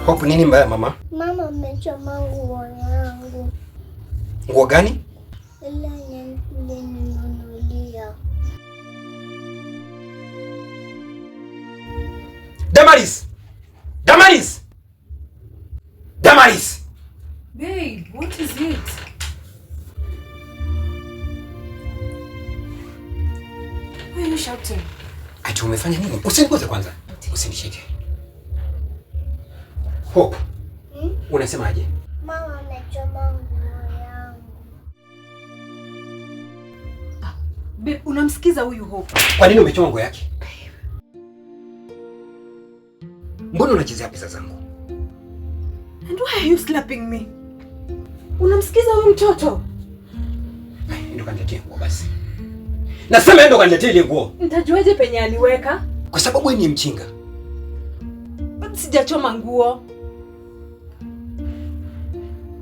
Hope, nini mbaya mama? Mama amechoma nguo yangu. Nguo gani? Ile nilinunulia. Damaris! Damaris! Damaris! Babe, what is it? Why are you shouting? Ati umefanya nini? Usiniguze kwanza. Usinishike. Hope. Unasemaje? Mama amechoma nguo yangu. Babe, unamsikiza huyu Hope? Kwa nini umechoma nguo yake? Mbona unachezea pesa zangu? And why are you slapping me? Unamsikiza huyu mtoto? Ndio kaniletea nguo basi. Nasema ndio kaniletea ile nguo. Nitajuaje penye aliweka? Kwa sababu wewe ni mchinga. Sijachoma nguo.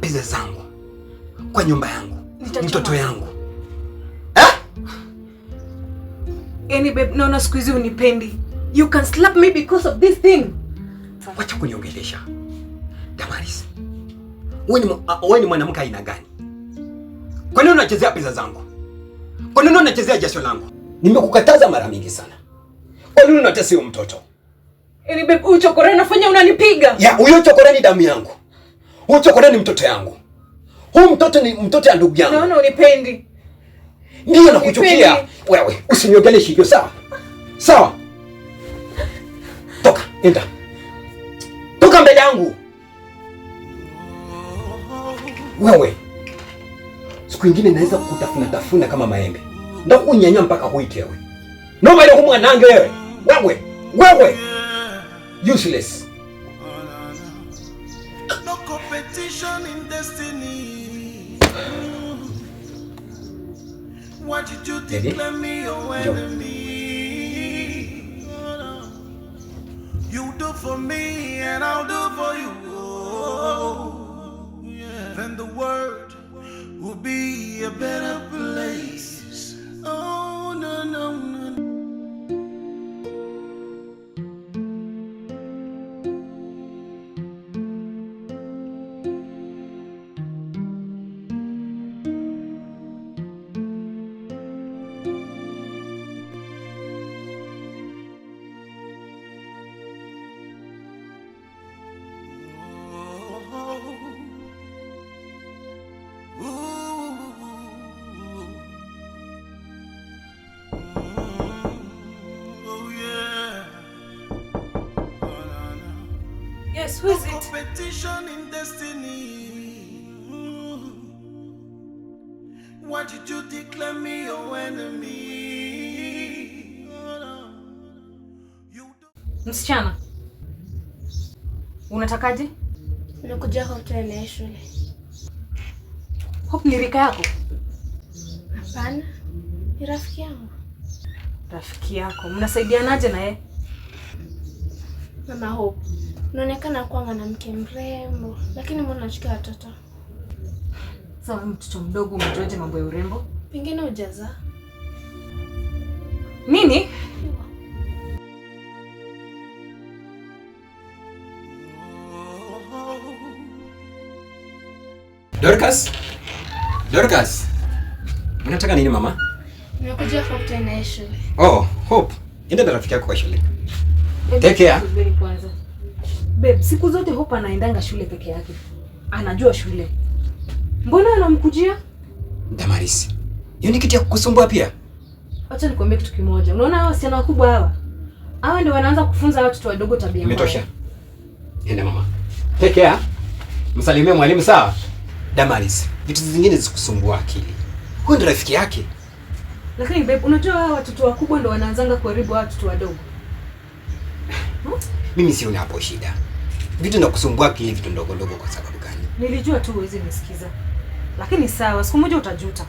Pesa zangu. Kwa nyumba yangu. Mtoto yangu. Yaani babe, naona siku hizi unipendi. You can slap me because of this thing. Wacha kuniongelesha. Damaris. Wewe ni mwanamke aina gani? Kwa nini unachezea pesa zangu? Kwa nini unachezea jasho langu? Nimekukataza mara mingi sana. Kwa nini unatesa huyo mtoto? Yaani babe, huyu chokora anafanya unanipiga. Ya, huyo chokora ni damu yangu. Huyo chokora ni mtoto yangu. Huyu mtoto ni mtoto ya ndugu yangu. Naona unipendi. Ndio nakuchukia. Wewe, usiniongeleshe hivyo sawa? Sawa? Toka, enda. Toka mbele yangu. Wewe. Siku nyingine naweza kukutafuna kama maembe. Ndio kunyanya mpaka huite wewe. Noma ile kumwanange wewe. Wewe. Useless. No competition in destiny. Why did you declare me your enemy? You do for me and I'll do for you. Then the world will be a better place. Oh, no, no, no. Yes, who is it? Competition in destiny. Why did you declare me your enemy? Msichana. Unatakaje? Nikuja hotel ya shule. Hope ni rika yako? Hapana. Ni rafiki yangu. Rafiki yako. Mnasaidianaje na yeye? Mama Hope, unaonekana kuwa mwanamke mrembo, lakini mbona unachukia watoto? Sawa, mtoto mdogo umejuaje mambo ya urembo? Pengine hujaza. Nini? Dorcas. Unataka nini mama? Nimekuja hotel ya shule. Oh, Hope. Enda na rafiki yako kwa shule. Take care. Kwanza. Babe, siku zote Hope anaendanga shule peke yake. Anajua shule. Mbona anamkujia? Damaris. Hiyo ni kitu ya kukusumbua pia. Acha nikwambie kitu kimoja. Unaona hao wasichana wakubwa hawa? Hawa ndio wanaanza kufunza watoto wadogo tabia mbaya. Imetosha. Enda mama. Take care. Msalimie mwalimu sawa? Damaris, vitu zingine zisikusumbua akili. Huyu ndio rafiki yake. Lakini babe, unajua hawa watoto wakubwa ndio wanaanzanga kuharibu watoto wadogo. Mimi sioni hapo shida. Vitu ndio kusumbua akili, vitu ndogo ndogo kwa sababu gani? Nilijua tu uweze nisikiza. Lakini sawa, siku moja utajuta.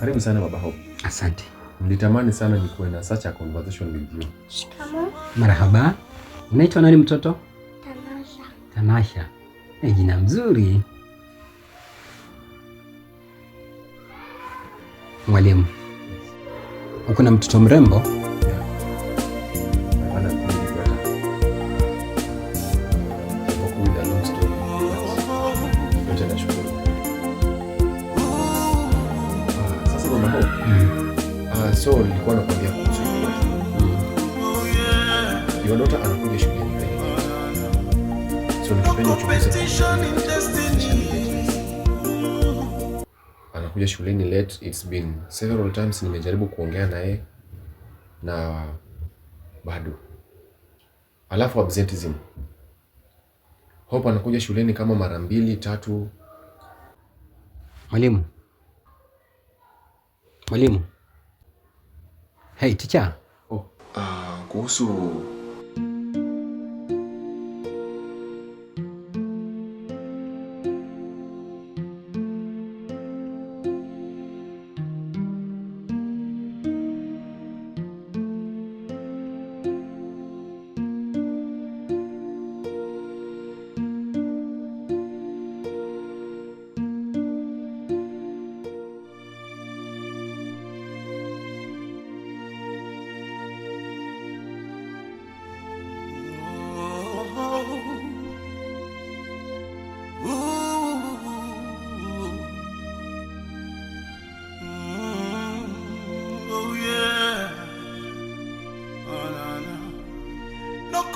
Karibu sana Baba Hope. Asante. Nilitamani sana nikuwe na such a conversation with you. Shikamoo. Marhaba. Unaitwa nani mtoto? Tanasha. Tanasha. Ni jina mzuri. Mwalimu, uko na mtoto mrembo? So nilikuwa nakwambia kuhusu your daughter anakuja shuleni leo. So ningependa uchunguze. Anakuja shuleni late. It's been several times nimejaribu kuongea naye na bado. Alafu absenteeism. Hope anakuja shuleni kama mara 2-3. Mwalimu. Mwalimu. Hey, teacher. Kuhusu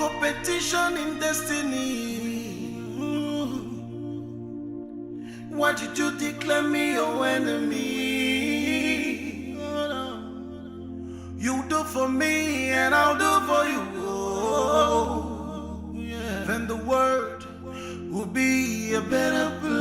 competition in destiny. Why did you declare me your enemy? You do for me and I'll do for you. Then the world will be a better place.